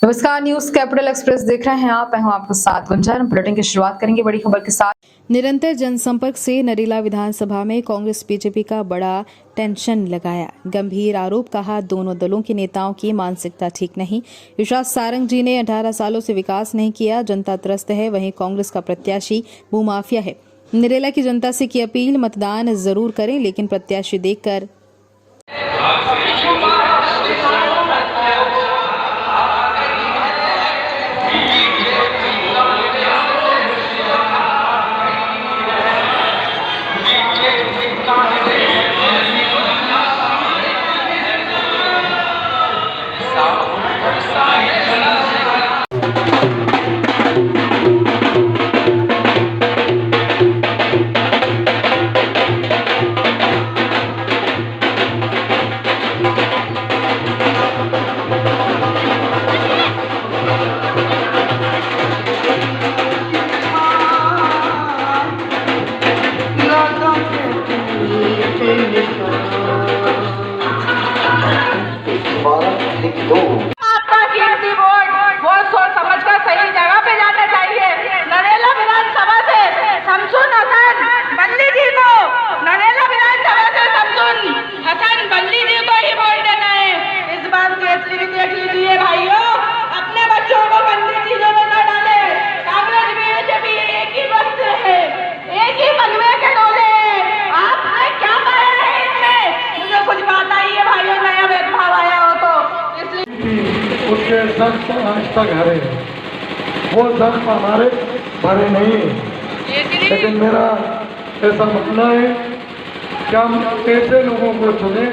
नमस्कार, news capital express देख रहे हैं आप। मैं हूं आपके साथ गुंजन। बुलेटिन की शुरुआत करेंगे बड़ी खबर के साथ। निरंतर जनसंपर्क से नरेला विधानसभा में कांग्रेस बीजेपी का बड़ा टेंशन लगाया। गंभीर आरोप कहा, दोनों दलों के नेताओं की मानसिकता ठीक नहीं। विश्वास सारंग जी ने 18 सालों से विकास नहीं किया, जनता त्रस्त है। वहीं कांग्रेस का प्रत्याशी भूमाफिया है। नरेला की जनता से की अपील, मतदान जरूर करें लेकिन प्रत्याशी देखकर आपका कीमती वोट सोच समझ कर सही जगह पे जाना चाहिए। नरेला विधानसभा से शमसुन हसन बल्ली जी को, नरेला विधानसभा से शमसुन हसन बल्ली जी को ही वोट देना है। इस बार केसरी भी देख लीजिए भाइयों, अपने बच्चों को गंदी चीजों में न डाले। कांग्रेस बीजेपी एक ही वस्त्र है, एक ही पलवे के डोले। आपने क्या पाया है इसमें? मुझे कुछ बात आई है भाइयों, नया भेदभाव आया हो तो उसके दस्त आज तक हरे हैं, वो दस्त हमारे भरे नहीं हैं। लेकिन मेरा ऐसा मानना है कि हम ऐसे लोगों को चुने।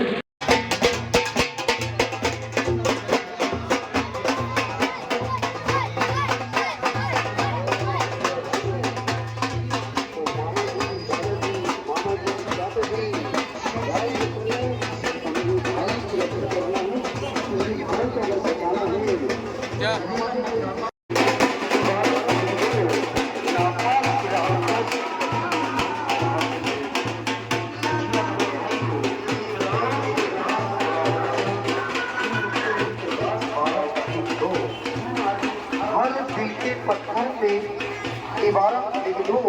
पत्थर से इबारत लिख दो,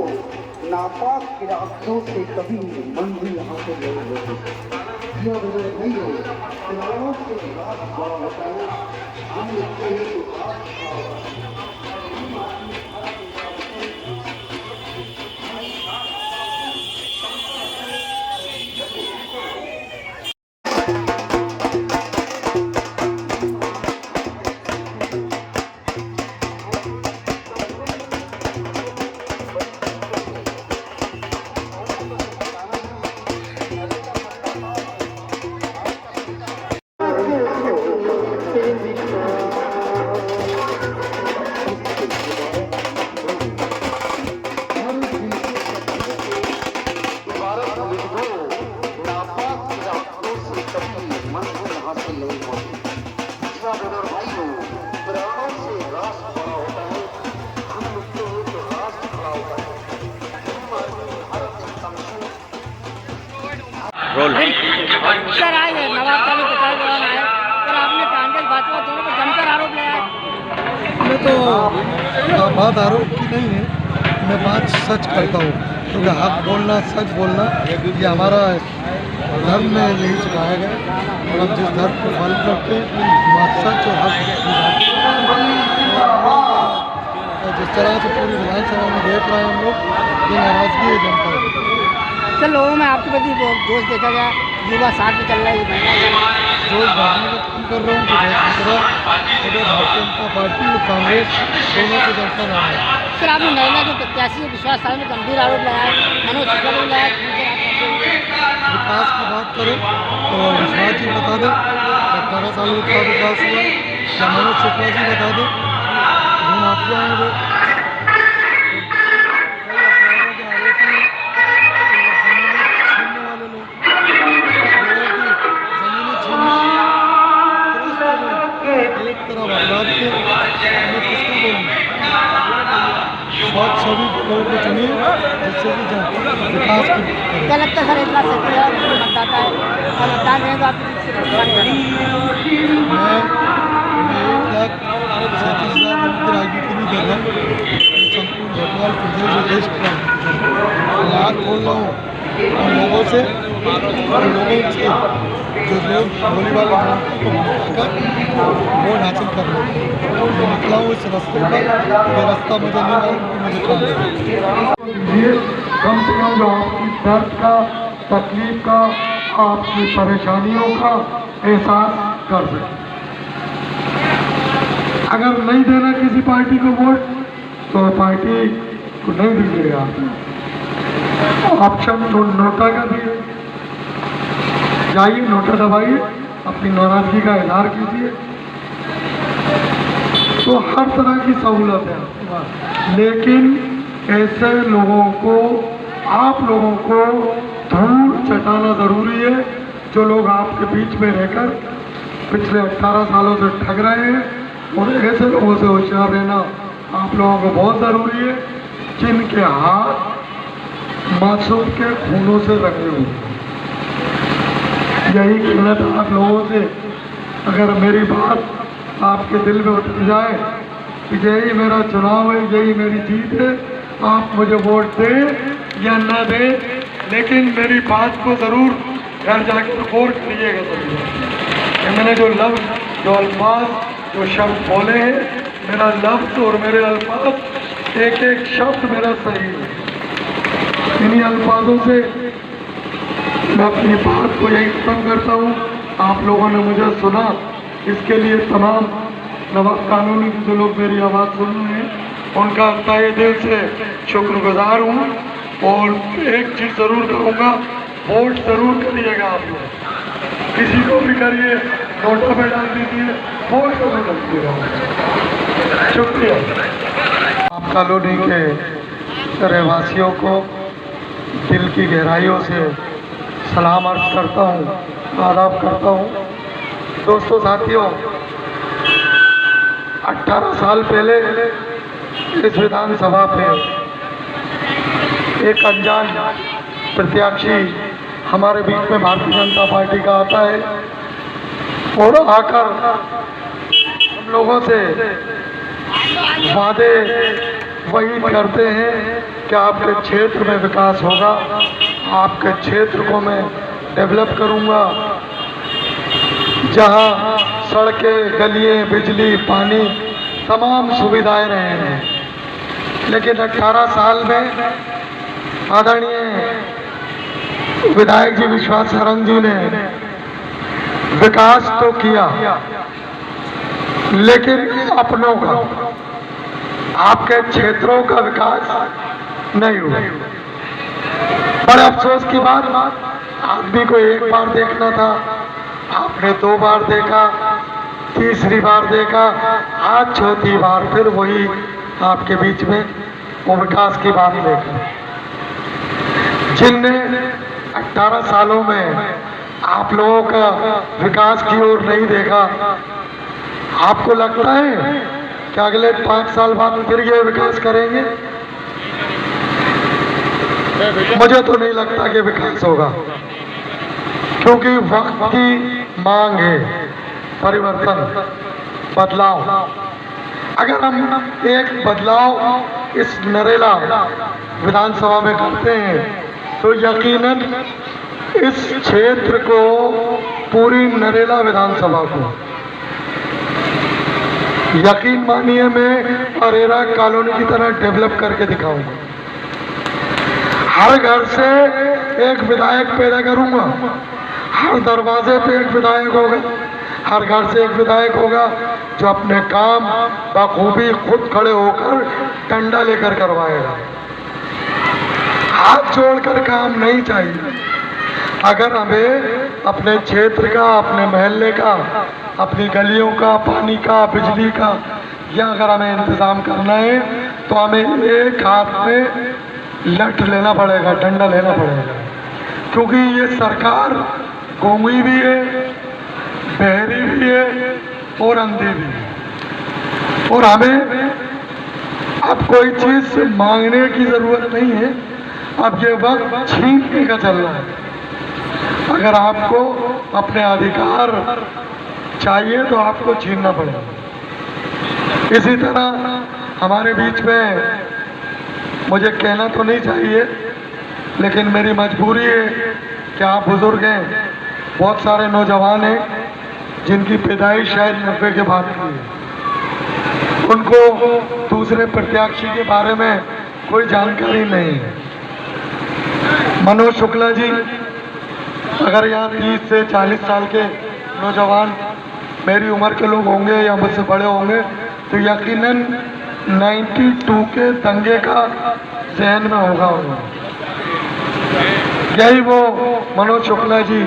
नापाक के रास्तों से कभी मंजिल हासिल नहीं होती। यह मेरे भाइयों, चुनावों के बाद बड़ा होता है। हम लिखते हैं सर आए हैं नवाब तालुक बताए दौरान आए और आपने कांग्रेस भाजपा दोनों पर जमकर आरोप लगाया। मैं तो बात आरोप की नहीं है, मैं बात सच करता हूँ, क्योंकि हक बोलना, सच बोलना ये हमारा धर्म में यही सिखाया गया। और हम जिस धर्म को पालन करते हैं वहाँ सच और हक और जिस तरह से पूरी विधानसभा में देख रहे हैं हम लोग, ये नाराजगी है जनता की। सर लोगों में आपके प्रति दोष देखा गया, युवा साथ में चल रहा है, जोश बढ़ाने का काम कर रहा हूँ कि भारतीय जनता पार्टी और कांग्रेस दोनों को जनता ना है। सर आपने नरेला के प्रत्याशी विश्वास सारंग में गंभीर आरोप लगाया, मनोज शुक्ला ने लगाया। विकास की बात करें तो विश्वास जी बता दें 18 सालों का विकास हुआ, या मनोज शुक्ला जी बता दें। भूमाफिया है वो, सभी लोगों को चुनिए जिससे कि विकास की। क्या लगता है सर इतना सक्रिय मतदाता है और मतदान है तो आप मैं वॉलीबॉल को मारकर वोट हासिल कर लेते हैं। मैं निकला हूँ इस रास्ते पर, ये रास्ता मुझे नहीं मालूम कि मुझे कहाँ है। कम से कम जो आपकी दर्द का, तकलीफ का, आपकी परेशानियों का एहसास कर सकें। अगर नहीं देना किसी पार्टी को वोट तो पार्टी को नहीं दीजिएगा। ऑप्शन तो नोटा का भी है, जाइए नोटा दबाइए, अपनी नाराजगी का इजहार कीजिए, तो हर तरह की सहूलत है। लेकिन ऐसे लोगों को, आप लोगों को धूल चटाना ज़रूरी है, जो लोग आपके बीच में रहकर पिछले 18 सालों से ठग रहे हैं, और ऐसे लोगों से होशियार रहना आप लोगों को बहुत ज़रूरी है, जिनके हाथ मासूम के खूनों से रंगे हुए। यही कहना था आप लोगों से, अगर मेरी बात आपके दिल में उतर जाए कि यही मेरा चुनाव है, यही मेरी जीत है, आप मुझे वोट दें या ना दें, लेकिन मेरी बात को ज़रूर घर जाकर गौर करिएगा ज़रूर। मैंने जो लफ्ज़, जो अल्फाज, जो शब्द बोले हैं, मेरा लफ्ज़ और मेरे अल्फाज, एक एक शब्द मेरा सही है। इन्हीं अल्फाजों से मैं अपनी बात को यही खत्म करता हूँ। आप लोगों ने मुझे सुना, इसके लिए तमाम नवाब कानूनी के जो लोग मेरी आवाज़ सुन रहे हैं, उनका तहे दिल से शुक्रगुजार हूँ। और एक चीज़ ज़रूर कहूँगा, वोट ज़रूर करिएगा आप लोग, किसी को भी करिए, नोटों में डाल दीजिए, वोट ज़रूर करिएगा। शुक्रिया। आप कॉलोनी के रहवासियों को दिल की गहराइयों से सलाम अर्ज करता हूँ, आदाब करता हूँ। दोस्तों, साथियों, 18 साल पहले इस विधानसभा पे एक अनजान प्रत्याशी हमारे बीच में भारतीय जनता पार्टी का आता है और आकर हम लोगों से वादे वही करते हैं कि आपके क्षेत्र में विकास होगा, आपके क्षेत्र को मैं डेवलप करूंगा, जहां सड़कें, गलियां, बिजली, पानी, तमाम सुविधाएं रहेंगी। लेकिन 18 साल में आदरणीय विधायक जी विश्वास सारंग जी ने विकास तो किया, लेकिन अपनों का, आपके क्षेत्रों का विकास नहीं हुआ। बड़े अफसोस की बात, आदमी को एक बार देखना था, आपने 2 बार देखा, तीसरी बार देखा, आज चौथी बार फिर वही आपके बीच में वो विकास की बात देखी। जिनने 18 सालों में आप लोगों का विकास की ओर नहीं देखा, आपको लगता है कि अगले 5 साल बाद फिर ये विकास करेंगे? मुझे तो नहीं लगता कि विकास होगा, क्योंकि वक्त की मांग है परिवर्तन, बदलाव। अगर हम एक बदलाव इस नरेला विधानसभा में करते हैं तो यकीनन इस क्षेत्र को, पूरी नरेला विधानसभा को, यकीन मानिए मैं अरेरा कॉलोनी की तरह डेवलप करके दिखाऊंगा। हर घर से एक विधायक पैदा करूंगा, हर दरवाजे पे एक विधायक होगा, हर घर से एक विधायक होगा जो अपने काम बखूबी खुद खड़े होकर डंडा लेकर करवाएगा। हाथ जोड़कर काम नहीं चाहिए। अगर हमें अपने क्षेत्र का, अपने मोहल्ले का, अपनी गलियों का, पानी का, बिजली का, या अगर हमें इंतज़ाम करना है तो हमें एक हाथ में लठ लेना पड़ेगा, डंडा लेना पड़ेगा, क्योंकि ये सरकार गूंगी भी है, बहरी भी है और अंधी भी है। और हमें अब कोई चीज़ मांगने की ज़रूरत नहीं है, अब ये वक्त छीनने का चल रहा है। अगर आपको अपने अधिकार चाहिए तो आपको छीनना पड़ेगा। इसी तरह हमारे बीच में, मुझे कहना तो नहीं चाहिए, लेकिन मेरी मजबूरी है कि आप बुजुर्ग हैं, बहुत सारे नौजवान हैं, जिनकी पैदाइश शायद 90 के बाद की है, उनको दूसरे प्रत्याशी के बारे में कोई जानकारी नहीं है। मनोज शुक्ला जी, अगर यहाँ 30 से 40 साल के नौजवान मेरी उम्र के लोग होंगे या मुझसे बड़े होंगे तो यकीनन 92 के दंगे का जहन में होगा यही वो मनोज शुक्ला जी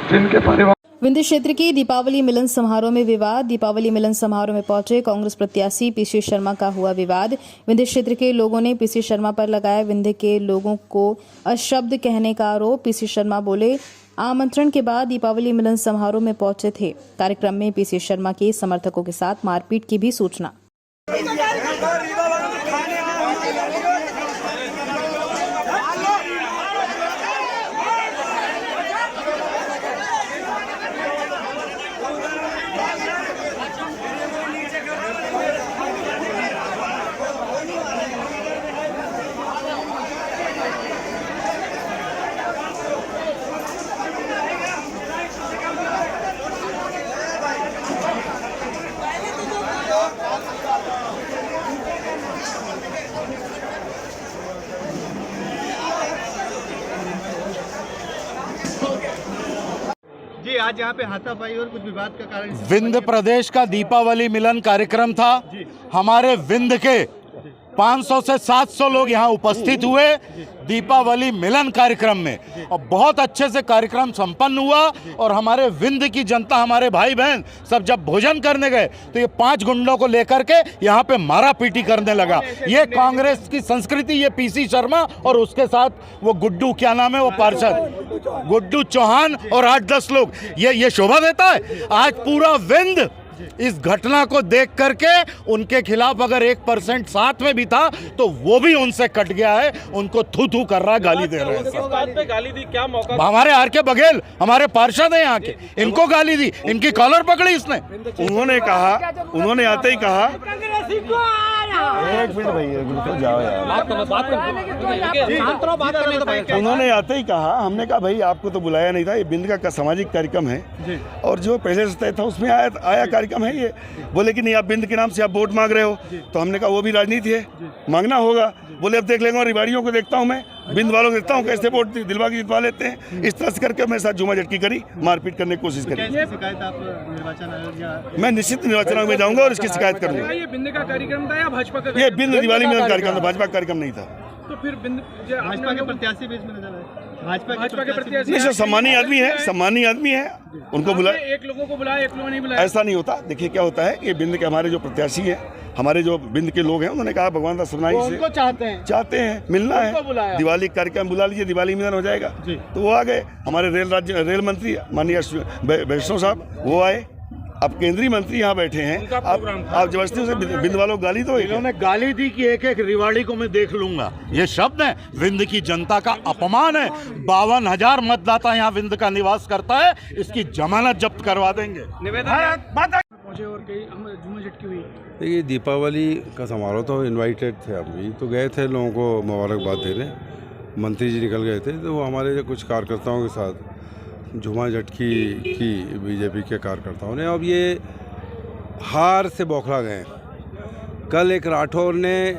जिनके परिवार। विंध्य क्षेत्र की दीपावली मिलन समारोह में विवाद। दीपावली मिलन समारोह में पहुंचे कांग्रेस प्रत्याशी पीसी शर्मा का हुआ विवाद। विंध्य क्षेत्र के लोगों ने पीसी शर्मा पर लगाया विंध्य के लोगों को अशब्द कहने का आरोप। पीसी शर्मा बोले, आमंत्रण के बाद दीपावली मिलन समारोह में पहुंचे थे। कार्यक्रम में पीसी शर्मा के समर्थकों के साथ मारपीट की भी सूचना। जी, आज यहाँ पे हाथापाई और कुछ विवाद का कारण विंध्य प्रदेश का दीपावली मिलन कार्यक्रम था। हमारे विंध्य के 500 से 700 लोग यहाँ उपस्थित हुए दीपावली मिलन कार्यक्रम में और बहुत अच्छे से कार्यक्रम संपन्न हुआ। और हमारे विंध्य की जनता, हमारे भाई बहन सब जब भोजन करने गए तो ये 5 गुंडों को लेकर के यहाँ पे मारा पीटी करने लगा। ये कांग्रेस की संस्कृति, ये पीसी शर्मा और उसके साथ वो गुड्डू, क्या नाम है वो पार्षद गुड्डू चौहान और 8-10 लोग, ये शोभा देता है। आज पूरा विंध्य इस घटना को देख करके उनके खिलाफ अगर 1% साथ में भी था तो वो भी उनसे कट गया है। उनको थू थू कर रहा है, गाली दे रहे हैं। किस बात पे गाली दी, क्या मौका? हमारे आर के बघेल, हमारे पार्षद हैं यहाँ के, इनको गाली दी, इनकी कॉलर पकड़ी इसने। उन्होंने आते ही कहा, एक मिनट भैया, बिल्कुल जाओ यार, उन्होंने आते ही कहा, हमने कहा भाई आपको तो बुलाया नहीं था, ये बिंद का सामाजिक कार्यक्रम है और जो पहले से तय था उसमें आया कार्यक्रम है ये। बोले कि नहीं, आप बिंद के नाम से आप वोट मांग रहे हो, तो हमने कहा वो भी राजनीति है, मांगना होगा। बोले अब देख लेंगे, और रिवाड़ियों को देखता हूँ, मैं बिंद वालों को देखता हूँ कैसे वोट दिलवा के जितवा लेते हैं। इस तरह से करके मेरे साथ जुमा झटकी करी, मारपीट करने की कोशिश करी। शिकायत आप निर्वाचन आयोग या मैं निश्चित निर्वाचन आयोग में जाऊंगा और इसकी शिकायत करूंगा। ये बिंद का कार्यक्रम था या भाजपा का? ये बिंद दिवाली में कार्यक्रम था, भाजपा का कार्यक्रम नहीं था। तो फिर बिंद भाजपा के प्रत्याशी बीच में नजर आए, भाजपा के प्रत्याशी नहीं सर, सम्मानीय आदमी है, उनको बुलाया। एक लोगों को बुलाया, एक लोगों नहीं बुलाया, ऐसा नहीं होता। देखिए क्या होता है, ये बिंद के हमारे जो प्रत्याशी हैं, हमारे जो बिंद के लोग हैं, उन्होंने कहा भगवान दास सरनाई से चाहते हैं मिलना है, दिवाली कार्यक्रम बुला लीजिए, दिवाली मिलन हो जाएगा। तो वो आ गए। हमारे रेल मंत्री माननीय वैष्णव साहब वो आए। अब केंद्रीय मंत्री यहाँ बैठे हैं, आप जबरदस्ती उसे बिंद वालों को गाली दो। इन्होंने गाली दी कि एक रिवाड़ी को मैं देख लूंगा, ये शब्द है विंध्य की जनता का अपमान है। 52,000 मतदाता यहाँ विंध्य का निवास करता है, इसकी जमानत जब्त करवा देंगे। पहुंचे और कई जुमा झटकी हुई। देखिए, दीपावली का समारोह तो इनवाइटेड थे, हम भी तो गए थे लोगों को मुबारकबाद देने। मंत्री जी निकल गए थे, तो वो हमारे कुछ कार्यकर्ताओं के साथ झुमा झटकी की बीजेपी के कार्यकर्ताओं ने। अब ये हार से बौखला गए। कल एक राठौर ने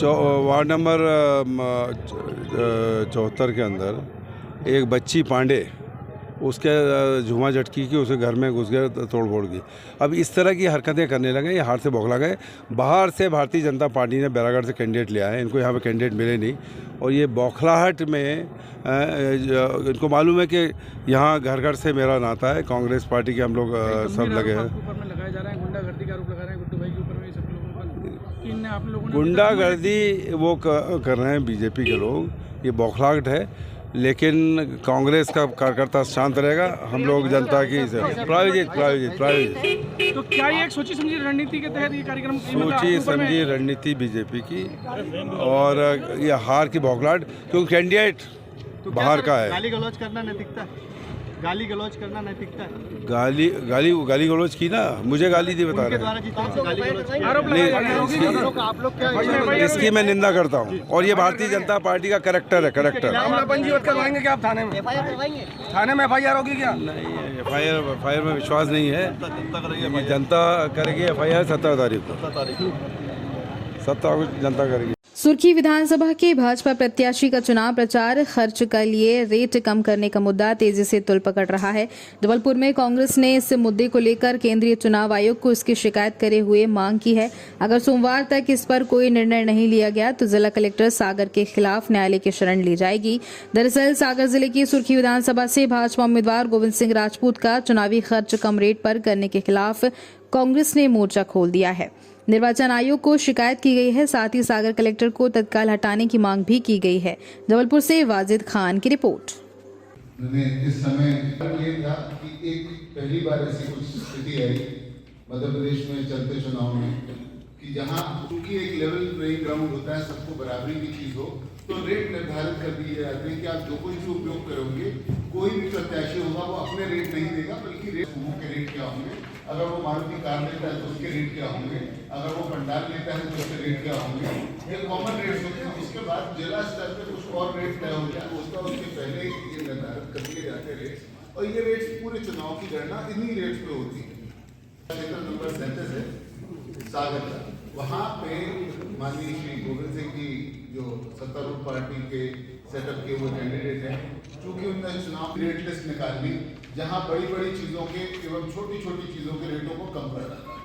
वार्ड नंबर 74 के अंदर एक बच्ची पांडे, उसके झुमा झटकी की, उसके घर में घुस गए, तोड़ फोड़ की। अब इस तरह की हरकतें करने लगे, ये हार से बौखला गए। बाहर से भारतीय जनता पार्टी ने बैरागढ़ से कैंडिडेट लिया है, इनको यहाँ पे कैंडिडेट मिले नहीं, और ये बौखलाहट में इनको मालूम है कि यहाँ घर घर से मेरा नाता है, कांग्रेस पार्टी के हम लोग सब लगे हैं। गुंडागर्दी वो कर रहे हैं बीजेपी के लोग, ये बौखलाहट है। लेकिन कांग्रेस का कार्यकर्ता शांत रहेगा, हम लोग जनता की प्रायोजित। तो क्या ये एक सोची समझी रणनीति के तहत ये कार्यक्रम? सोची समझी रणनीति बीजेपी की, और ये हार की बौखलाहट, क्योंकि कैंडिडेट बाहर का है। गाली गलौज करना नैतिकता? गाली गलौज करना नैतिकता है? गाली गाली गाली गलौज की ना, मुझे गाली दी बता उनके रहे द्वारा हैं। जिस तरह से गाली गलौज की नहीं, आप लोग क्या इसकी मैं निंदा करता हूँ और ये भारतीय जनता पार्टी का करेक्टर है, करेक्टर। करवाएंगे क्या आप थाने में? थाने में FIR होगी क्या? नहीं, FIR में विश्वास नहीं है। ये जनता करेगी FIR 17 तारीख को, 17 को जनता करेगी। सुर्खी विधानसभा के भाजपा प्रत्याशी का चुनाव प्रचार खर्च के लिए रेट कम करने का मुद्दा तेजी से तुल पकड़ रहा है। जबलपुर में कांग्रेस ने इस मुद्दे को लेकर केंद्रीय चुनाव आयोग को इसकी शिकायत करे हुए मांग की है। अगर सोमवार तक इस पर कोई निर्णय नहीं लिया गया तो जिला कलेक्टर सागर के खिलाफ न्यायालय की शरण ली जाएगी। दरअसल सागर जिले की सुर्खी विधानसभा से भाजपा उम्मीदवार गोविंद सिंह राजपूत का चुनावी खर्च कम रेट पर करने के खिलाफ कांग्रेस ने मोर्चा खोल दिया है। निर्वाचन आयोग को शिकायत की गई है, साथ ही सागर कलेक्टर को तत्काल हटाने की मांग भी की गई है। जबलपुर से वाजिद खान की रिपोर्ट। मैंने इस समय ये था कि एक पहली बार ऐसी कुछ स्थिति आई मध्य प्रदेश में चलते चुनाव में कि जहां क्योंकि एक लेवल प्लेइंग ग्राउंड होता है, सबको बराबरी की चीज हो, तो रेट निर्धारित कर दिए जाते हैं कि आप जो कुछ भी उपयोग करोगे, कोई भी प्रत्याशी होगा वो अपने रेट नहीं देगा, बल्कि रेट समूह के रेट क्या होंगे। अगर वो मारुति कार लेता है तो उसके रेट क्या होंगे, अगर वो पंडाल लेता है तो उसके रेट क्या होंगे, ये कॉमन रेट्स होते हैं। उसके बाद जिला स्तर पर कुछ और रेट तय हो जाए, उसके पहले ये निर्धारित कर दिए जाते हैं रेट्स, और ये रेट्स पूरे चुनाव की गणना इन्हीं रेट्स पे होती है। क्षेत्र नंबर 37 है सागर का, वहाँ पे माननीय श्री गोविंद सिंह जी जो सत्तारूढ़ पार्टी के सेटअप के वो कैंडिडेट हैं, चूंकि उन्होंने चुनाव रेट लिस्ट निकाल ली जहाँ बड़ी बड़ी चीज़ों के एवं छोटी छोटी चीज़ों के रेटों को कम कर रहा था।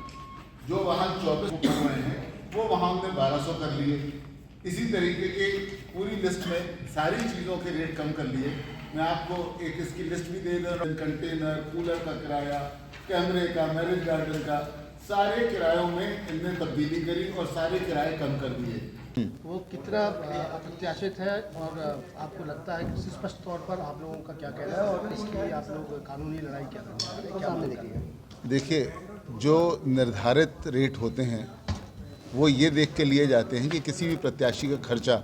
जो वहाँ 24 कर रहे हैं वो वहाँ उन्होंने 1200 कर लिए। इसी तरीके के पूरी लिस्ट में सारी चीज़ों के रेट कम कर लिए। मैं आपको एक इसकी लिस्ट भी दे दे रहा हूँ, कंटेनर, कूलर का किराया, कैमरे का, मैरिज गार्डन का, सारे किरायों में इनने तब्दीली करी और सारे किराए कम कर दिए। वो कितना अप्रत्याशित है और आपको लगता है कि स्पष्ट तौर पर आप लोगों का क्या कहना है और इसके लिए आप लोग कानूनी लड़ाई क्या करेंगे? देखिए, जो निर्धारित रेट होते हैं वो ये देख के लिए जाते हैं कि किसी भी प्रत्याशी का खर्चा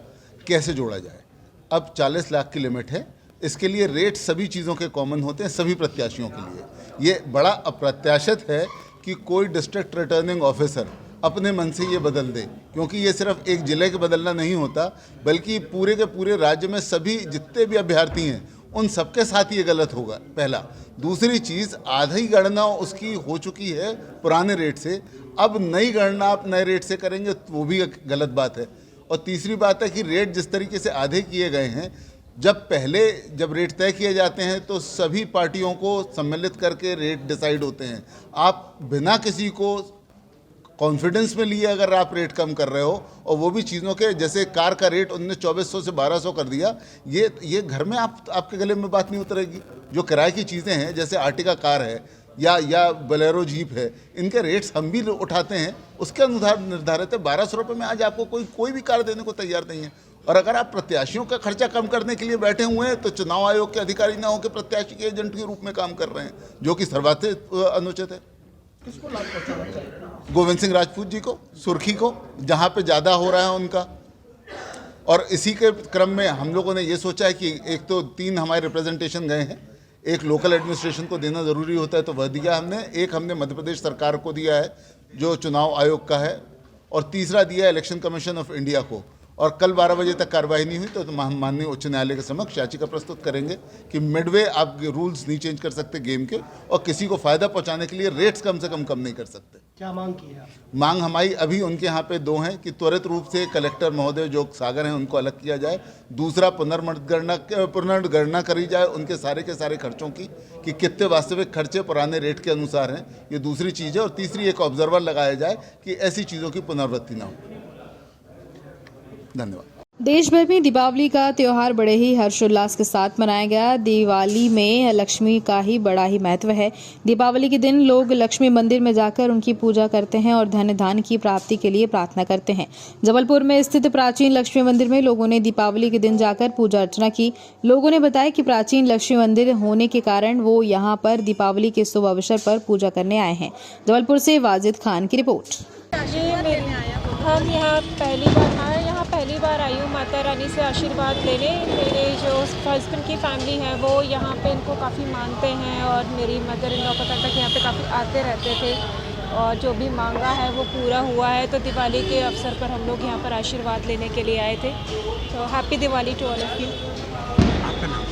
कैसे जोड़ा जाए। अब 40 लाख की लिमिट है, इसके लिए रेट सभी चीज़ों के कॉमन होते हैं सभी प्रत्याशियों के लिए। ये बड़ा अप्रत्याशित है कि कोई डिस्ट्रिक्ट रिटर्निंग ऑफिसर अपने मन से ये बदल दे, क्योंकि ये सिर्फ एक जिले के बदलना नहीं होता, बल्कि पूरे के पूरे राज्य में सभी जितने भी अभ्यर्थी हैं उन सबके साथ ये गलत होगा, पहला। दूसरी चीज़, आधी गणना उसकी हो चुकी है पुराने रेट से, अब नई गणना आप नए रेट से करेंगे तो वो भी एक गलत बात है। और तीसरी बात है कि रेट जिस तरीके से आधे किए गए हैं, जब रेट तय किए जाते हैं तो सभी पार्टियों को सम्मिलित करके रेट डिसाइड होते हैं। आप बिना किसी को कॉन्फिडेंस में लिए अगर आप रेट कम कर रहे हो, और वो भी चीज़ों के, जैसे कार का रेट उन्होंने 2400 से 1200 कर दिया, ये घर में आपके गले में बात नहीं उतरेगी। जो किराए की चीज़ें हैं जैसे आर्टिका कार है या बोलेरो जीप है, इनके रेट्स हम भी उठाते हैं, उसके अनुसार निर्धारित है। 1200 रुपये में आज आपको कोई भी कार देने को तैयार नहीं है। और अगर आप प्रत्याशियों का खर्चा कम करने के लिए बैठे हुए हैं तो चुनाव आयोग के अधिकारी ना होकर प्रत्याशी के एजेंट के रूप में काम कर रहे हैं, जो कि सर्वाधिक अनुचित है। किसको लाभ पहुंचाना चाहिए? गोविंद सिंह राजपूत जी को, सुर्खी को, जहाँ पे ज़्यादा हो रहा है उनका। और इसी के क्रम में हम लोगों ने ये सोचा है कि एक तो 3 हमारे रिप्रेजेंटेशन गए हैं, एक लोकल एडमिनिस्ट्रेशन को देना ज़रूरी होता है तो वह दिया हमने, एक हमने मध्य प्रदेश सरकार को दिया है जो चुनाव आयोग का है, और तीसरा दिया है इलेक्शन कमीशन ऑफ इंडिया को। और कल 12 बजे तक कार्रवाई नहीं हुई तो हम माननीय उच्च न्यायालय के समक्ष याचिका प्रस्तुत करेंगे कि मिडवे आप रूल्स नहीं चेंज कर सकते गेम के, और किसी को फ़ायदा पहुंचाने के लिए रेट्स कम से कम नहीं कर सकते। क्या मांग की है? मांग हमारी अभी उनके यहाँ पे 2 हैं कि त्वरित रूप से कलेक्टर महोदय जो सागर हैं उनको अलग किया जाए, दूसरा पुनर्गणना करी जाए उनके सारे के सारे खर्चों की, कि कितने वास्तविक खर्चे पुराने रेट के अनुसार हैं, ये दूसरी चीज़ है। और तीसरी, एक ऑब्जर्वर लगाया जाए कि ऐसी चीज़ों की पुनरावृत्ति ना हो। धन्यवाद। देश भर में दीपावली का त्योहार बड़े ही हर्षोल्लास के साथ मनाया गया। दिवाली में लक्ष्मी का ही बड़ा ही महत्व है। दीपावली के दिन लोग लक्ष्मी मंदिर में जाकर उनकी पूजा करते हैं और धन धान्य की प्राप्ति के लिए प्रार्थना करते हैं। जबलपुर में स्थित प्राचीन लक्ष्मी मंदिर में लोगों ने दीपावली के दिन जाकर पूजा अर्चना की। लोगों ने बताया कि प्राचीन लक्ष्मी मंदिर होने के कारण वो यहाँ पर दीपावली के शुभ अवसर पर पूजा करने आए हैं। जबलपुर से वाजिद खान की रिपोर्ट। हम यहाँ पहली बार आए, यहाँ पहली पहली बार आई हूँ माता रानी से आशीर्वाद लेने। मेरे जो हस्बैंड की फैमिली है वो यहाँ पे इनको काफ़ी मानते हैं और मेरी मदर इन लॉ का तक यहाँ पे काफ़ी आते रहते थे और जो भी मांगा है वो पूरा हुआ है। तो दिवाली के अवसर पर हम लोग यहाँ पर आशीर्वाद लेने के लिए आए थे। तो happy Diwali to all of you. आपका नाम?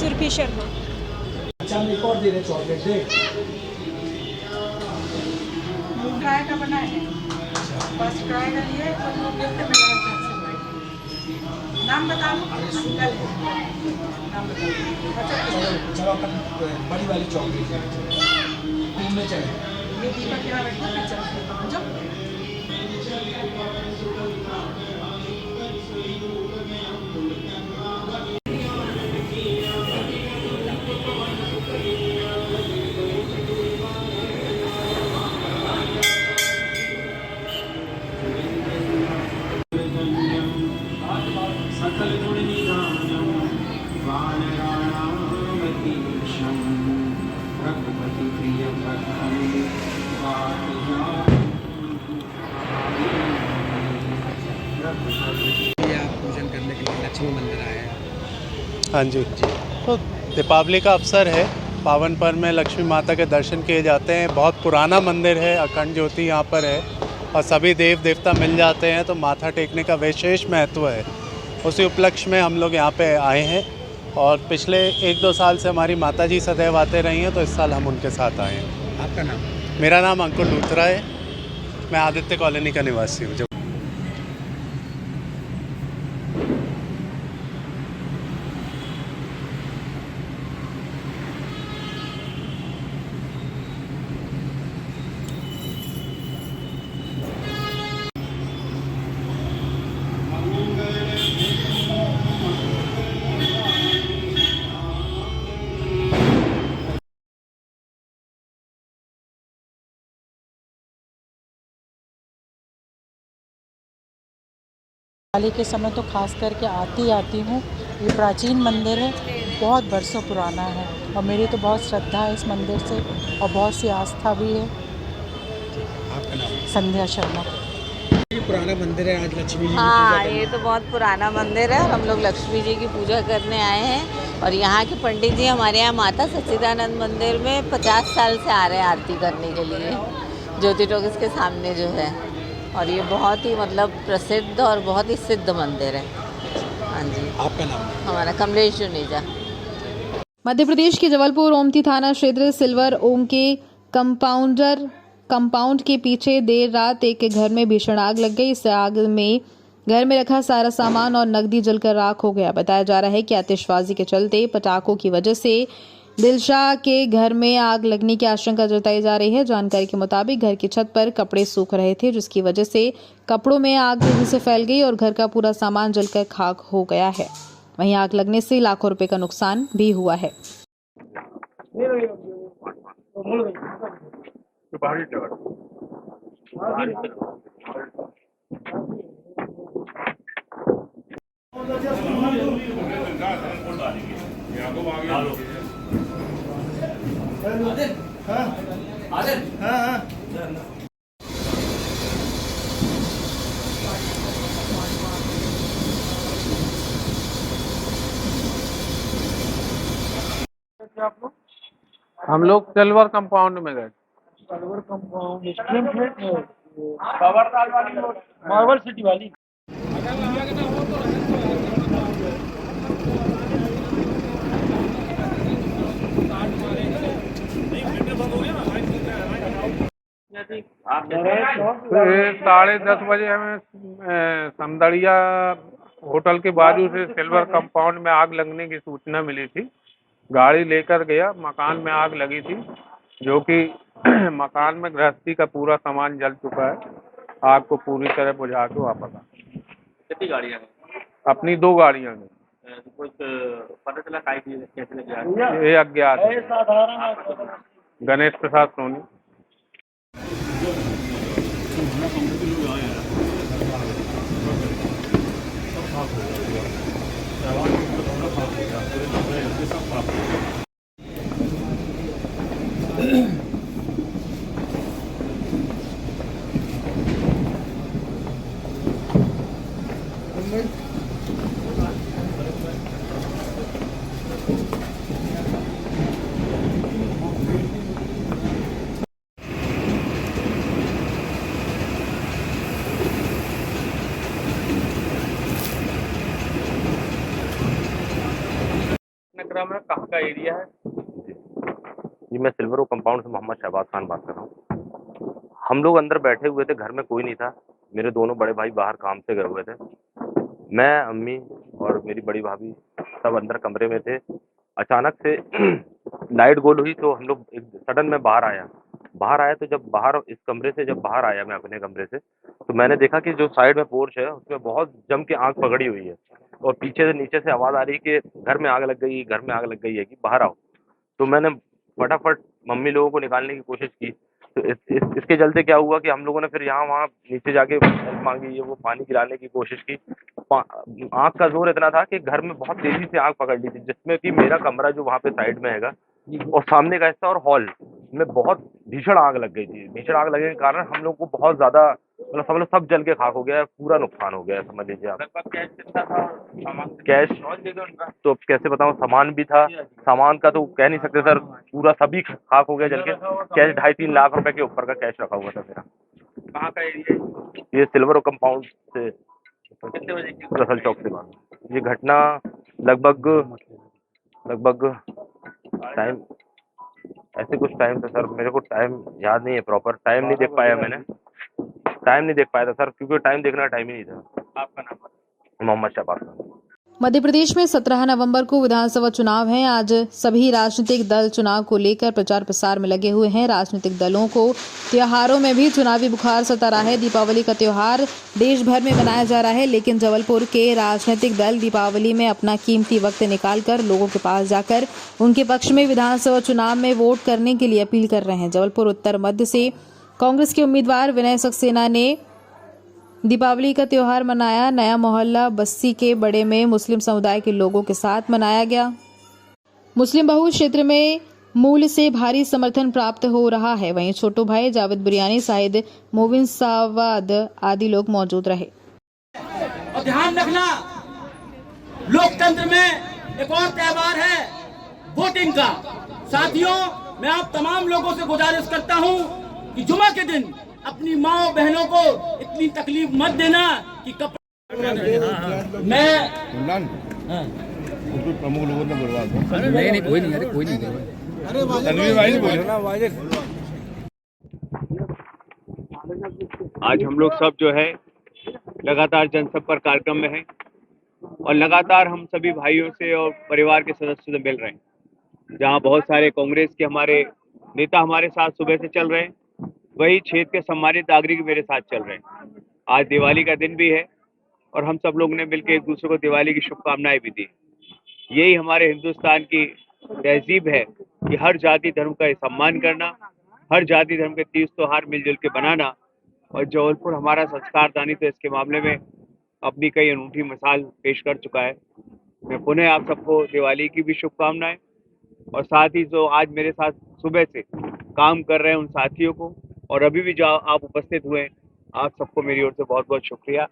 सुरभि शर्मा। ट्राई का बना है, बस ट्राई का लिए तो वो गिफ्ट मिला है सबसे। नाम बताओ, अंकल नाम बताओ। चलो अपन बड़ी वाली चॉकलेट घूमने चले। ये दीपक के बैठो पिक्चर जो पूजन करने के लिए लक्ष्मी मंदिर आए हैं। हाँ जी, तो दीपावली का अवसर है, पावन पर्व में लक्ष्मी माता के दर्शन किए जाते हैं। बहुत पुराना मंदिर है, अखंड ज्योति यहाँ पर है और सभी देव देवता मिल जाते हैं, तो माथा टेकने का विशेष महत्व है। उसी उपलक्ष्य में हम लोग यहाँ पे आए हैं और पिछले 1-2 साल से हमारी माता जी सदैव आते रही हैं, तो इस साल हम उनके साथ आए हैं। आपका नाम? मेरा नाम अंकुर लूथरा है, मैं आदित्य कॉलोनी का निवासी हूँ। दिवाली के समय तो खास करके आती हूँ। ये प्राचीन मंदिर है, बहुत बरसों पुराना है और मेरी तो बहुत श्रद्धा है इस मंदिर से और बहुत सी आस्था भी है। आपका नाम? संध्या शर्मा। ये पुराना मंदिर है, आज लक्ष्मी जी की हाँ, पूजा ये तो बहुत पुराना मंदिर है और हम लोग लक्ष्मी जी की पूजा करने आए हैं। और यहाँ के पंडित जी हमारे यहाँ माता सच्चिदानंद मंदिर में 50 साल से आ रहे हैं आरती करने के लिए, ज्योति टॉकीज के सामने जो है। और ये बहुत ही मतलब प्रसिद्ध और बहुत ही सिद्ध मंदिर है। हाँ जी। आपका नाम? हमारा कमलेश जुनेजा। मध्य प्रदेश के जबलपुर ओमती थाना क्षेत्र सिल्वर ओम के कंपाउंड के पीछे देर रात एक घर में भीषण आग लग गई। इस आग में घर में रखा सारा सामान और नकदी जलकर राख हो गया। बताया जा रहा है कि आतिशबाजी के चलते पटाखों की वजह से दिलशाह के घर में आग लगने की आशंका जताई जा रही है। जानकारी के मुताबिक घर की छत पर कपड़े सूख रहे थे, जिसकी वजह से कपड़ों में आग तेजी से फैल गई और घर का पूरा सामान जलकर खाक हो गया है। वहीं आग लगने से लाखों रुपए का नुकसान भी हुआ है। हम लोग सिल्वर कंपाउंड में गए। सिल्वर कंपाउंड मार्बल सिटी वाली। फिर 10:30 बजे हमें समदड़िया होटल के बाजू से सिल्वर कंपाउंड में आग लगने की सूचना मिली थी। गाड़ी लेकर गया, मकान में आग लगी थी, जो कि मकान में गृहस्थी का पूरा सामान जल चुका है। आग को पूरी तरह बुझा के वापस आ। कितनी गाड़ियाँ हैं? अपनी 2 गाड़ियाँ हैं। कुछ पता चला कैसे लगी? ये अज्ञात है। गणेश प्रसाद सोनी। कार्यक्रम है, कहाँ का एरिया है? जी, मैं सिल्वर कंपाउंड से मोहम्मद शहबाज खान बात कर रहा हूँ। हम लोग अंदर बैठे हुए थे, घर में कोई नहीं था। मेरे दोनों बड़े भाई बाहर काम से गए हुए थे। मैं, अम्मी और मेरी बड़ी भाभी सब अंदर कमरे में थे। अचानक से लाइट गोल हुई तो हम लोग एक सडन में बाहर आया तो जब बाहर आया मैं अपने कमरे से, तो मैंने देखा कि जो साइड में पोर्च है उसमें बहुत जम के आग पकड़ी हुई है और पीछे से नीचे से आवाज़ आ रही है कि घर में आग लग गई है कि बाहर आओ। तो मैंने फटाफट मम्मी लोगों को निकालने की कोशिश की। तो इसके चलते क्या हुआ कि हम लोगों ने फिर यहाँ वहाँ नीचे जाके हेल्प मांगी, वो पानी गिराने की कोशिश की। आग का जोर इतना था कि घर में बहुत तेजी से आग पकड़ ली थी, जिसमें कि मेरा कमरा जो वहाँ पे साइड में हैगा और सामने का हिस्सा और हॉल में बहुत भीषण आग लग गई थी। भीषण आग लगने के कारण हम लोग को बहुत ज़्यादा मतलब समझ लो सब जल के खाक हो गया है, पूरा नुकसान हो गया है, समझ लीजिए आप। कैश कितना था? कैश तो अब कैसे बताऊँ, सामान भी था, सामान का तो कह नहीं सकते सर, पूरा सभी खाक हो गया जल के। कैश 2.5-3 लाख रुपए के ऊपर का कैश रखा हुआ था मेरा। कहाँ का एरिया है? ये सिल्वर कंपाउंड से कितने बजे की? रसल चौक से बाहर। ये घटना लगभग टाइम ऐसे कुछ टाइम था सर, मेरे को टाइम याद नहीं है, प्रॉपर टाइम नहीं देख पाया था सर, क्योंकि टाइम देखना टाइम ही नहीं था। आपका नाम? मोहम्मद शहबाज खान। मध्य प्रदेश में 17 नवंबर को विधानसभा चुनाव हैं। आज सभी राजनीतिक दल चुनाव को लेकर प्रचार प्रसार में लगे हुए हैं। राजनीतिक दलों को त्योहारों में भी चुनावी बुखार सता रहा है। दीपावली का त्योहार देश भर में मनाया जा रहा है, लेकिन जबलपुर के राजनीतिक दल दीपावली में अपना कीमती वक्त निकालकर लोगों के पास जाकर उनके पक्ष में विधानसभा चुनाव में वोट करने के लिए अपील कर रहे हैं। जबलपुर उत्तर मध्य से कांग्रेस के उम्मीदवार विनय सक्सेना ने दीपावली का त्योहार मनाया। नया मोहल्ला बस्सी के बड़े में मुस्लिम समुदाय के लोगों के साथ मनाया गया। मुस्लिम बहुल क्षेत्र में मूल से भारी समर्थन प्राप्त हो रहा है। वहीं छोटू भाई जावेद बिरयानी, शाहिद मोबिन सावाद आदि लोग मौजूद रहे। और ध्यान रखना, लोकतंत्र में एक और त्योहार है वोटिंग का। साथियों, मैं आप तमाम लोगों से गुजारिश करता हूं कि जुमा के दिन अपनी माँ बहनों को इतनी तकलीफ मत देना कि मैं प्रमुख लोगों ने बुलवा दो। नहीं कोई नहीं आज हम लोग सब जो है लगातार जनसंपर्क कार्यक्रम में हैं और लगातार हम सभी भाइयों से और परिवार के सदस्यों से मिल रहे हैं। जहां बहुत सारे कांग्रेस के हमारे नेता हमारे साथ सुबह से चल रहे हैं, वही क्षेत्र के सम्मानित नागरिक मेरे साथ चल रहे हैं। आज दिवाली का दिन भी है और हम सब लोग ने मिलकर एक दूसरे को दिवाली की शुभकामनाएं भी दी। यही हमारे हिंदुस्तान की तहजीब है कि हर जाति धर्म का सम्मान करना, हर जाति धर्म के तीज त्योहार मिलजुल के बनाना। और जबलपुर हमारा संस्कारदानी तो इसके मामले में अपनी कई अनूठी मिसाल पेश कर चुका है। मैं पुनः आप सबको दिवाली की भी शुभकामनाएं और साथ ही जो आज मेरे साथ सुबह से काम कर रहे हैं उन साथियों को और अभी भी जो आप उपस्थित हुए, आप सबको मेरी ओर से बहुत बहुत शुक्रिया।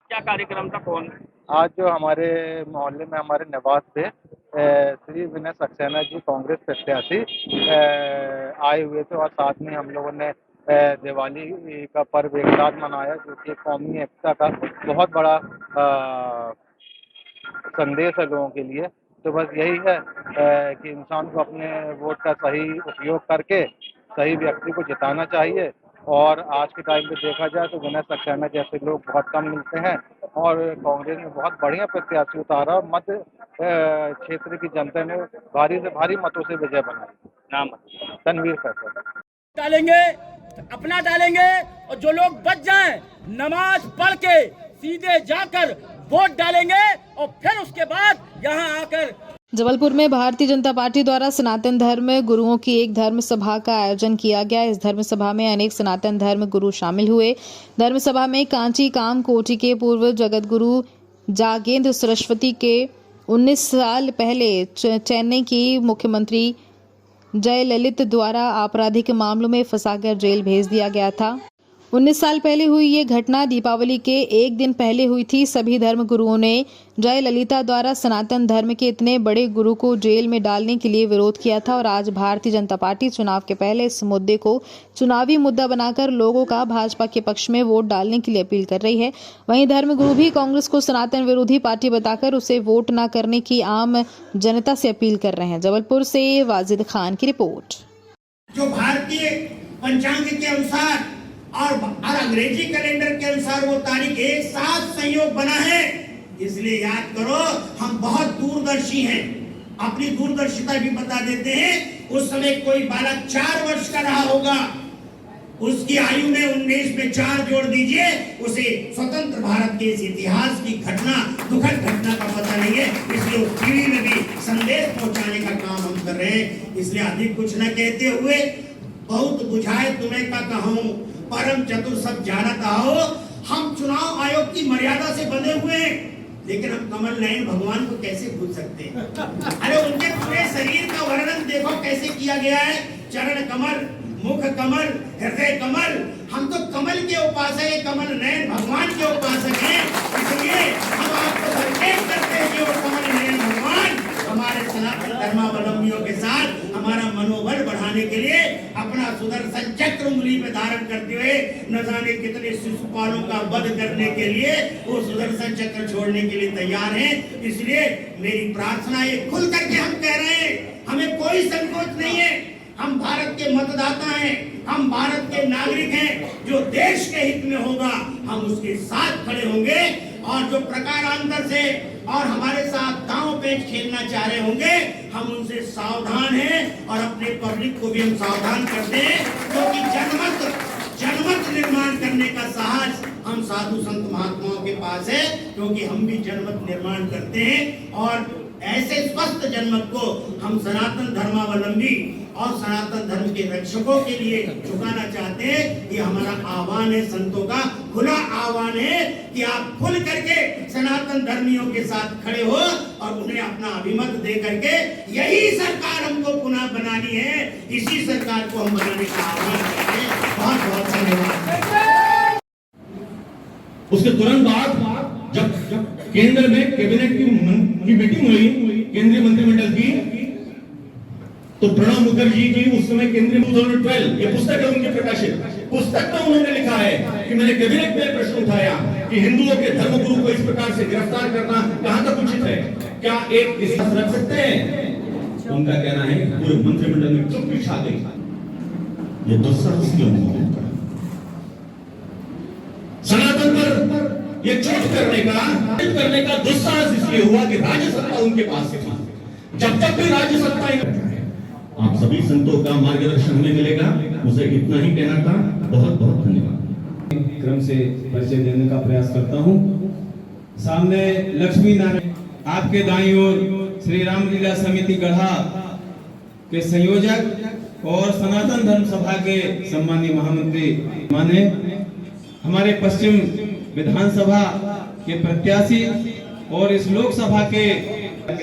क्या कार्यक्रम था? कौन? आज जो हमारे मोहल्ले में हमारे निवास पे श्री विनय सक्सेना जी कांग्रेस प्रत्याशी आए हुए थे और साथ में हम लोगों ने दिवाली का पर्व एक साथ मनाया, जो कि कौमी एकता का बहुत बड़ा संदेश है लोगों के लिए। तो बस यही है कि इंसान को अपने वोट का सही उपयोग करके सही व्यक्ति को जिताना चाहिए। और आज के टाइम पे देखा जाए तो विनय सक्सेना जैसे लोग बहुत कम मिलते हैं और कांग्रेस ने बहुत बढ़िया प्रत्याशी उतारा। मध्य क्षेत्र की जनता ने भारी से भारी मतों से विजय बनाई। नाम? तनवीर फैसल। डालेंगे, अपना डालेंगे और जो लोग बच जाएं नमाज पढ़ के सीधे जाकर वोट डालेंगे और फिर उसके बाद यहाँ आकर। जबलपुर में भारतीय जनता पार्टी द्वारा सनातन धर्म गुरुओं की एक धर्म सभा का आयोजन किया गया। इस धर्म सभा में अनेक सनातन धर्म गुरु शामिल हुए। धर्म सभा में कांची काम कोटि के पूर्व जगत गुरु जागेंद्र सरस्वती के 19 साल पहले चेन्नई की मुख्यमंत्री जयललिता द्वारा आपराधिक मामलों में फंसाकर जेल भेज दिया गया था। 19 साल पहले हुई ये घटना दीपावली के एक दिन पहले हुई थी। सभी धर्म गुरुओं ने जयललिता द्वारा सनातन धर्म के इतने बड़े गुरु को जेल में डालने के लिए विरोध किया था और आज भारतीय जनता पार्टी चुनाव के पहले इस मुद्दे को चुनावी मुद्दा बनाकर लोगों का भाजपा के पक्ष में वोट डालने के लिए अपील कर रही है। वहीं धर्मगुरु भी कांग्रेस को सनातन विरोधी पार्टी बताकर उसे वोट न करने की आम जनता से अपील कर रहे हैं। जबलपुर से वाजिद खान की रिपोर्ट। जो भारतीय पंचांग के अनुसार और अंग्रेजी कैलेंडर के अनुसार वो तारीख एक साथ संयोग बना है, इसलिए याद करो हम बहुत दूरदर्शी हैं। अपनी दूरदर्शिता भी बता देते हैं। उस समय कोई बालक 4 वर्ष का रहा होगा, उसकी आयु में 19 में 4 जोड़ दीजिए, उसे स्वतंत्र भारत के इस इतिहास की घटना, दुखद घटना का पता नहीं है। इसलिए टीवी में भी संदेश पहुंचाने का काम हम कर रहे हैं। इसलिए अधिक कुछ न कहते हुए, बहुत बुझाए तुम्हें का कहूं, परम चतुर सब जानत आओ। हम चुनाव आयोग की मर्यादा से बंधे हुए हैं, लेकिन हम कमल नयन भगवान को कैसे भूल सकते हैं? अरे उनके पूरे शरीर का वर्णन देखो कैसे किया गया है। चरण कमल, मुख कमल, हृदय कमल। हम तो कमल के उपासक हैं, कमल नयन भगवान के उपासक हैं। इसलिए हम आपको संकेत करते हैं कि वो कमल नयन भगवान हमारे सनातन धर्मावलंबियों के साथ हमारा मनोबल बढ़ाने के लिए अपना सुदर्शन चक्र उंगली पे धारण करते हुए न जाने कितने शिशुपालों का वध करने के लिए वो सुदर्शन चक्र छोड़ने के लिए तैयार हैं। इसलिए मेरी प्रार्थना ये खुल करके हम कह रहे हैं, हमें कोई संकोच नहीं है। हम भारत के मतदाता हैं, हम भारत के नागरिक हैं। जो देश के हित में होगा हम उसके साथ खड़े होंगे, और जो प्रकारांतर से और हमारे साथ दांव पेच खेलना चाह रहे होंगे हम उनसे सावधान हैं और अपने पब्लिक को भी हम सावधान करते हैं। क्योंकि जनमत निर्माण करने का साहस हम साधु संत महात्माओं के पास है, क्योंकि हम भी जनमत निर्माण करते हैं। और ऐसे स्वस्थ जनमत को हम सनातन धर्मावलंबी और सनातन धर्म के रक्षकों के लिए झुकाना चाहते हैं। ये हमारा आह्वान है, संतों का खुला आह्वान है कि आप खुल करके सनातन धर्मियों के साथ खड़े हो और उन्हें अपना अभिमत दे करके यही सरकार हमको पुनः बनानी है। इसी सरकार को हम बनाने का आह्वान करते हैं। बहुत बहुत धन्यवाद। उसके तुरंत बाद जब केंद्र में कैबिनेट की मीटिंग हुई, केंद्रीय मंत्रिमंडल की, तो प्रणब मुखर्जी जी उस समय केंद्रीय 2012 ये पुस्तक है उनकी प्रकाशित पुस्तक में उन्होंने लिखा है कि मैंने कैबिनेट में प्रश्न उठाया कि हिंदुओं के धर्मगुरु को इस प्रकार से गिरफ्तार करना कहां तक उचित है, क्या एक किसी रख सकते हैं? उनका कहना है कि पूरे मंत्रिमंडल में चुप्पी छा गई। ये दुस्साहस क्यों हुआ? सनातन पर ये चोट करने का दुस्साहस इसलिए हुआ कि राज्य सत्ता उनके पास थी। जब तक भी राज्य सत्ता, आप सभी संतों का मार्गदर्शन हमें मिलेगा। मुझे इतना ही कहना था। बहुत बहुत धन्यवाद। क्रम से परिचय देने का प्रयास करता हूँ। सामने लक्ष्मी नारायण, आपके दाईं ओर श्री रामलीला समिति गढ़ा के संयोजक और सनातन धर्म सभा के सम्मानीय महामंत्री माने हमारे पश्चिम विधानसभा के प्रत्याशी और इस लोकसभा के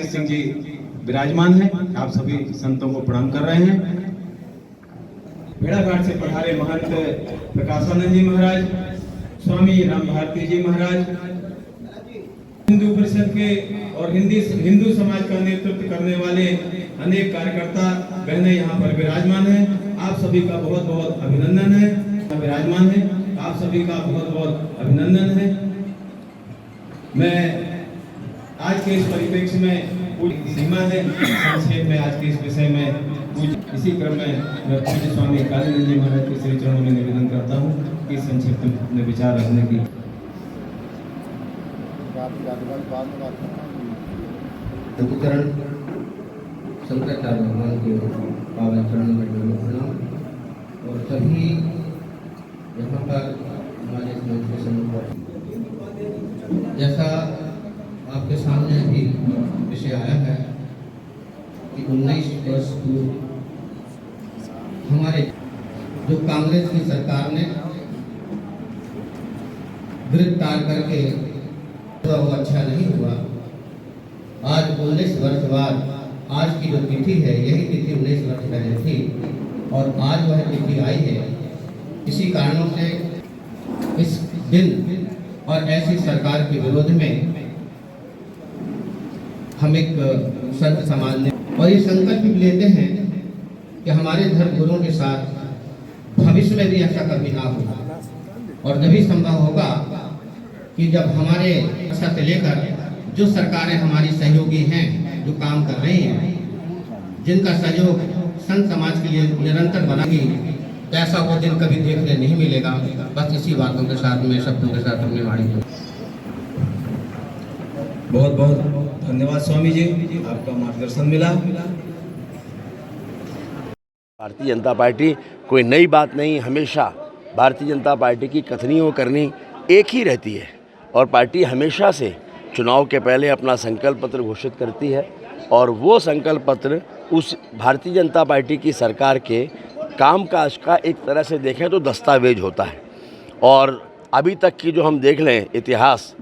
सिंह जी विराजमान हैं। आप सभी संतों को प्रणाम कर रहे हैं। भेड़ाघाट से पधारे महंत प्रकाशानंद जी महाराज, स्वामी राम भारती जी महाराज, हिंदू परिषद के और हिंदू समाज का नेतृत्व करने वाले अनेक कार्यकर्ता बहने यहाँ पर विराजमान हैं। आप सभी का बहुत बहुत अभिनंदन है। विराजमान है, आप सभी का बहुत बहुत अभिनंदन है। मैं आज के इस परिप्रेक्ष्य में सीमा है, संक्षेप में आज के इस विषय में इसी क्रम में मैं पूज्य स्वामी कालीनंद जी महाराज के श्री चरणों में निवेदन करता हूँ कि संक्षिप्त में विचार रखने की। उपकरण शंकराचार्य भगवान के पावन चरणों में प्रणाम और सभी यहाँ पर हमारे इस मंच के सम्मुख जैसा आपके सामने भी विषय आया है कि 19 वर्ष पूर्व हमारे जो कांग्रेस की सरकार ने गिरफ्तार करके तो वो अच्छा नहीं हुआ, आज 19 वर्ष बाद आज की जो तिथि है, यही तिथि 19 वर्ष पहले थी और आज वह तिथि आई है। इसी कारणों से इस दिन और ऐसी सरकार के विरोध में हम एक संत समाज ने और ये संकल्प भी लेते हैं कि हमारे धर्म गुरुओं के साथ भविष्य में भी ऐसा कभी ना हो और तभी संभव होगा कि जब हमारे से लेकर जो सरकारें हमारी सहयोगी हैं, जो काम कर रही हैं, जिनका सहयोग संत समाज के लिए निरंतर बनाएगी, तो ऐसा वो दिन कभी देखने नहीं मिलेगा। बस इसी बातों के साथ में, शब्दों के साथ अपनी वाणी को बहुत बहुत धन्यवाद स्वामी जी, आपका मार्गदर्शन मिला। भारतीय जनता पार्टी कोई नई बात नहीं, हमेशा भारतीय जनता पार्टी की कथनी और करनी एक ही रहती है और पार्टी हमेशा से चुनाव के पहले अपना संकल्प पत्र घोषित करती है और वो संकल्प पत्र उस भारतीय जनता पार्टी की सरकार के कामकाज का एक तरह से देखें तो दस्तावेज होता है। और अभी तक की जो हम देख लें इतिहास,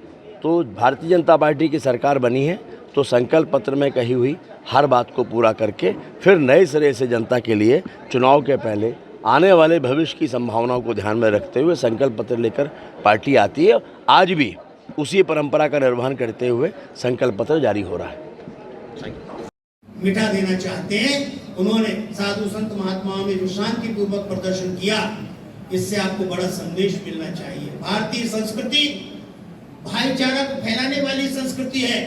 तो भारतीय जनता पार्टी की सरकार बनी है तो संकल्प पत्र में कही हुई हर बात को पूरा करके फिर नए सिरे से जनता के लिए चुनाव के पहले आने वाले भविष्य की संभावनाओं को ध्यान में रखते हुए संकल्प पत्र लेकर पार्टी आती है। आज भी उसी परंपरा का निर्वहन करते हुए संकल्प पत्र जारी हो रहा है। मिटा देना चाहते हैं। उन्होंने साधु संत महात्माओं में जो शांतिपूर्वक प्रदर्शन किया, इससे आपको बड़ा संदेश मिलना चाहिए। भारतीय संस्कृति भाईचारा को फैलाने वाली संस्कृति है,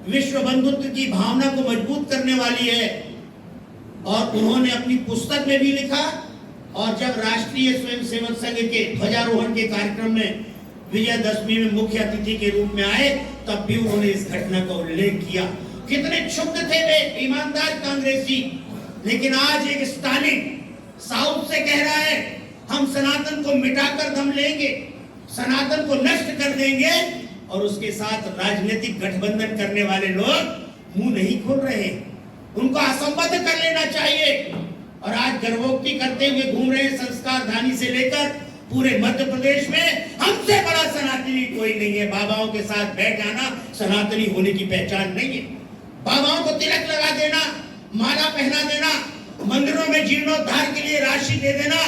विश्व बंधुत्व की भावना को मजबूत करने वाली है। और उन्होंने अपनी पुस्तक में भी लिखा और जब राष्ट्रीय स्वयंसेवक संघ के ध्वजारोहण के कार्यक्रम में विजयदशमी में मुख्य अतिथि के रूप में आए, तब भी उन्होंने इस घटना का उल्लेख किया। कितने क्षुब्ध थे वे ईमानदार कांग्रेसी, लेकिन आज एक स्टालिन साउथ से कह रहा है हम सनातन को मिटाकर दम लेंगे, सनातन को नष्ट कर देंगे, और उसके साथ राजनीतिक गठबंधन करने वाले लोग मुंह नहीं खोल रहे, उनको असंबद्ध कर लेना चाहिए। और आज गर्वोक्ति करते हुए घूम रहे संस्कारधानी से लेकर पूरे मध्य प्रदेश में हमसे बड़ा सनातनी कोई नहीं है। बाबाओं के साथ बैठ जाना सनातनी होने की पहचान नहीं है। बाबाओं को तिलक लगा देना, माला पहना देना, मंदिरों में जीर्णोद्धार के लिए राशि दे देना,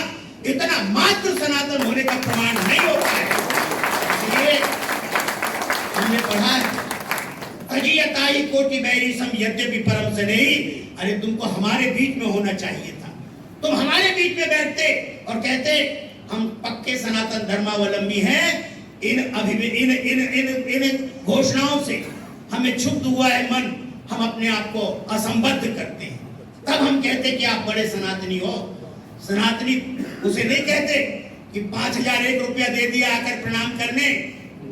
इतना मात्र सनातन होने का प्रमाण नहीं होता है। इसलिए हमने पढ़ा है अजियताई कोटि बैरी सम यद्यपि परम से नहीं। अरे तुमको हमारे बीच में होना चाहिए था, तुम हमारे बीच में बैठते और कहते हम पक्के सनातन धर्मावलंबी हैं। इन घोषणाओं से हमें क्षुब्ध हुआ है मन, हम अपने आप को असंबद्ध करते हैं। तब हम कहते कि आप बड़े सनातनी हो। सनातनी उसे नहीं कहते कि 5001 रुपया दे दिया आकर प्रणाम करने,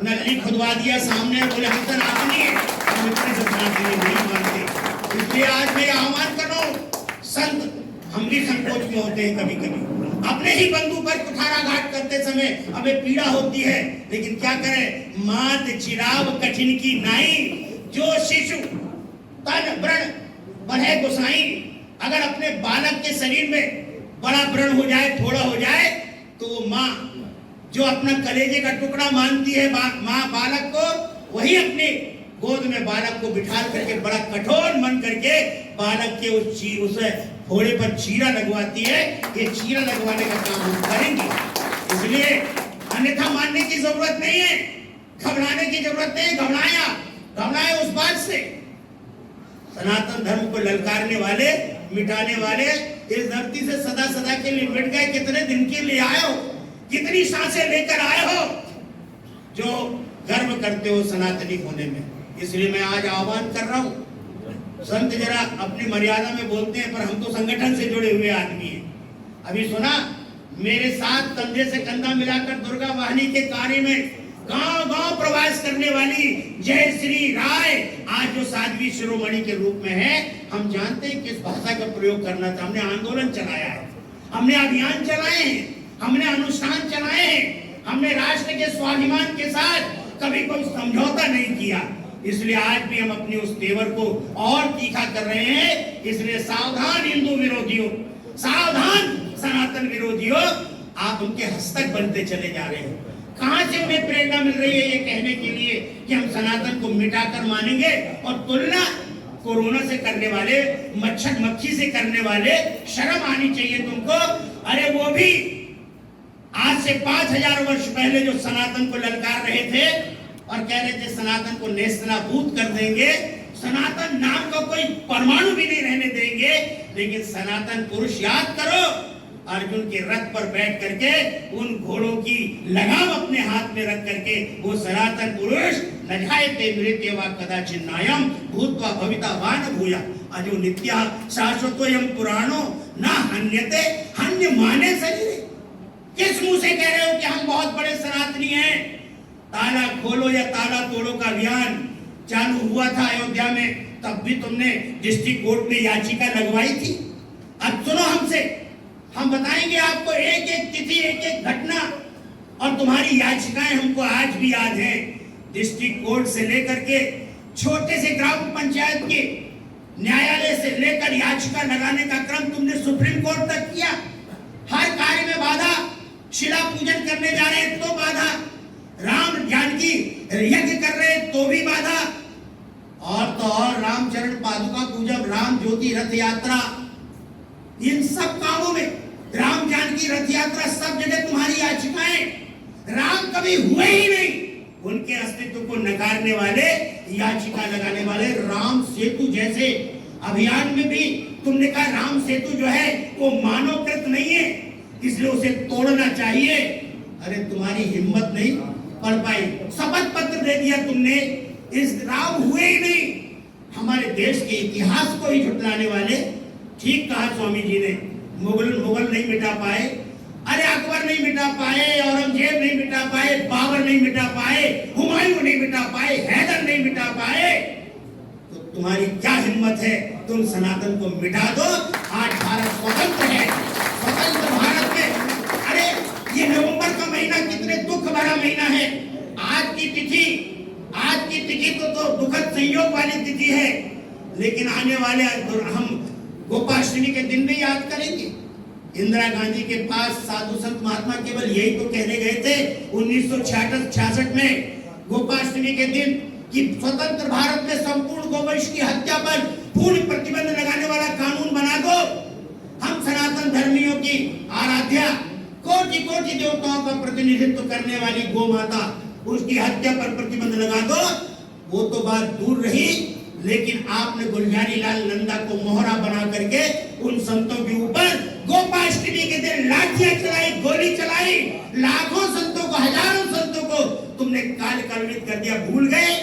नकली खुदवा दिया सामने, बोले हम सनातनी है, हम इतने से सनातनी नहीं मानते। इसलिए आज मैं आह्वान कर रहा हूँ, संत हम भी संकोच में होते हैं कभी कभी, अपने ही बंधु पर कुठाराघात करते समय हमें पीड़ा होती है, लेकिन क्या करें, मात चिराव कठिन की नाई, जो शिशु तन व्रण बढ़े गोसाई। अगर अपने बालक के शरीर में बड़ा व्रण हो जाए, थोड़ा हो जाए, तो वो माँ जो अपना कलेजे का टुकड़ा मानती है माँ बालक को, वही अपने गोद में बालक को बिठा करके बड़ा कठोर मन करके बालक के उस घोड़े पर चीरा लगवाती है। ये चीरा लगवाने का काम हम करेंगे। इसलिए अन्यथा मानने की जरूरत नहीं है, घबराने की जरूरत नहीं। घबराए उस बात से, सनातन धर्म को ललकारने वाले, मिटाने वाले इस धरती से सदा सदा के लिए मिट गए। कितने दिन के लिए आए हो, कितनी सांसें लेकर आए हो, जो गर्व करते हो सनातनी होने में। इसलिए मैं आज आह्वान कर रहा हूँ, संत जरा अपनी मर्यादा में बोलते हैं, पर हम तो संगठन से जुड़े हुए आदमी हैं। अभी सुना, मेरे साथ कंधे से कंधा मिलाकर दुर्गा वाहिनी के कार्य में गांव-गांव प्रवास करने वाली जय श्री राय आज जो साध्वी शिरोमणि के रूप में है, हम जानते हैं किस भाषा का प्रयोग करना था। हमने आंदोलन चलाया है, हमने अभियान चलाए हैं, हमने अनुष्ठान चलाए हैं, हमने राष्ट्र के स्वाभिमान के साथ कभी कोई समझौता नहीं किया। इसलिए आज भी हम अपनी उस तेवर को और तीखा कर रहे हैं। इसलिए सावधान हिंदू विरोधियों, सावधान सनातन विरोधियों, आप उनके हस्तक बनते चले जा रहे हो। कहां से उन्हें प्रेरणा मिल रही है ये कहने के लिए कि हम सनातन को मिटाकर मानेंगे? और तुलना कोरोना से करने वाले, मच्छर मक्खी से करने वाले, शर्म आनी चाहिए तुमको। अरे वो भी आज से 5000 वर्ष पहले जो सनातन को ललकार रहे थे और कह रहे थे सनातन को नेस्तनाबूद कर देंगे, सनातन नाम का कोई परमाणु भी नहीं रहने देंगे, लेकिन सनातन पुरुष याद करो, अर्जुन के रथ पर बैठ करके उन घोड़ों की लगाम अपने हाथ में रख करके वो सनातन पुरुष नजायते मृत्य वा कदाचिन नायम भूत्वा भविता वा न भूया अजो नित्या शाश्वतोयम पुराणो ना हन्यते हन्य माने शरीरे। किस मुंह से कह रहे हो कि हम बहुत बड़े सनातनी हैं? ताला खोलो या ताला तोड़ो का अभियान चालू हुआ था अयोध्या में, तब भी तुमने डिस्ट्रिक्ट कोर्ट में याचिका लगवाई थी। अब सुनो हमसे, हम बताएंगे आपको एक एक तिथि, एक एक घटना, और तुम्हारी याचिकाएं हमको आज भी याद हैं। डिस्ट्रिक्ट कोर्ट से लेकर के छोटे से ग्राम पंचायत के न्यायालय से लेकर याचिका लगाने का क्रम तुमने सुप्रीम कोर्ट तक किया। हर कार्य में बाधा, शिला पूजन करने जा रहे हैं तो बाधा, राम जानकी यज्ञ कर रहे हैं तो भी बाधा, और तो और रामचरण पादुका पूजन, राम ज्योति रथ यात्रा, इन सब कामों में राम जानकी रथ यात्रा, सब जगह तुम्हारी याचिकाएं। राम कभी हुए ही नहीं, उनके अस्तित्व को नकारने वाले, याचिका लगाने वाले। राम सेतु जैसे अभियान में भी तुमने कहा राम सेतु जो है वो मानवकृत नहीं है, इसलिए उसे तोड़ना चाहिए। अरे तुम्हारी हिम्मत नहीं पड़ पाई, शपथ पत्र दे दिया तुमने, इस राम हुए ही नहीं। हमारे देश के इतिहास को ही झुटलाने वाले। ठीक कहा स्वामी जी ने, मुगल नहीं मिटा पाए, अरे अकबर नहीं मिटा पाए, औरंगजेब नहीं मिटा पाए, बाबर नहीं मिटा पाए, हुमायूं नहीं मिटा पाए, हैदर नहीं मिटा पाए, तो तुम्हारी क्या हिम्मत है? तुम सनातन को मिटा दो। आज भारत स्वतंत्र है, स्वतंत्र भारत में, अरे ये नवंबर का महीना कितने दुख भरा महीना है। आज की तिथि तो दुखद संयोग वाली तिथि है, लेकिन आने वाले हम गोपाष्टमी के दिन भी याद करेंगे। इंदिरा गांधी के पास साधु संत महात्मा केवल यही तो कहने गए थे 1966 में गोपाष्टमी के दिन कि स्वतंत्र भारत में संपूर्ण गोवंश की हत्या पर पूर्ण प्रतिबंध लगाने वाला कानून बना दो। हम सनातन धर्मियों की आराध्या, कोटि कोटि देवताओं का प्रतिनिधित्व करने वाली गौ माता, उसकी हत्या पर प्रतिबंध लगा दो। वो तो बात दूर रही, लेकिन आपने गुलजारी लाल नंदा को मोहरा बना करके उन संतों के ऊपर गोपाष्टमी के दिन लाठियां चलाई, गोली चलाई, लाखों संतों को, हजारों संतों को तुमने काल कलवित कर दिया। भूल गए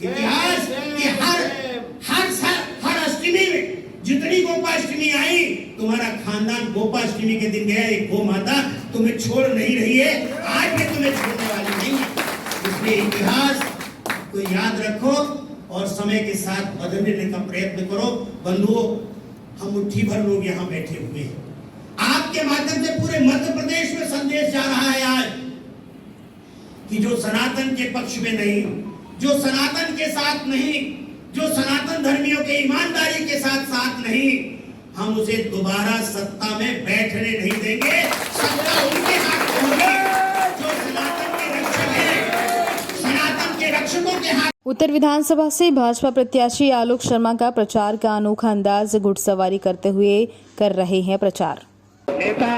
इतिहास कि हर अष्टमी में जितनी गोपाष्टमी आई, तुम्हारा खानदान गोपाष्टमी के दिन गया। एक गौ माता तुम्हें छोड़ नहीं रही है, आज भी तुम्हें छोड़ने वाली नहीं है। इसलिए इतिहास को याद रखो और समय के साथ बदलने का प्रयत्न करो। बंधुओं, हम मुट्ठी भर लोग यहाँ बैठे हुए हैं, आपके माध्यम से पूरे मध्य प्रदेश में संदेश जा रहा है आज कि जो सनातन के पक्ष में नहीं, जो सनातन के साथ नहीं, जो सनातन धर्मियों के ईमानदारी के साथ नहीं, हम उसे दोबारा सत्ता में बैठने नहीं देंगे। सत्ता उनके हाथ में होगी जो सनातन के रक्षक हैं, सनातन के रक्षकों के हाथ। उत्तर विधानसभा से भाजपा प्रत्याशी आलोक शर्मा का प्रचार का अनोखा अंदाज घुड़सवारी करते हुए कर रहे हैं प्रचार। नेता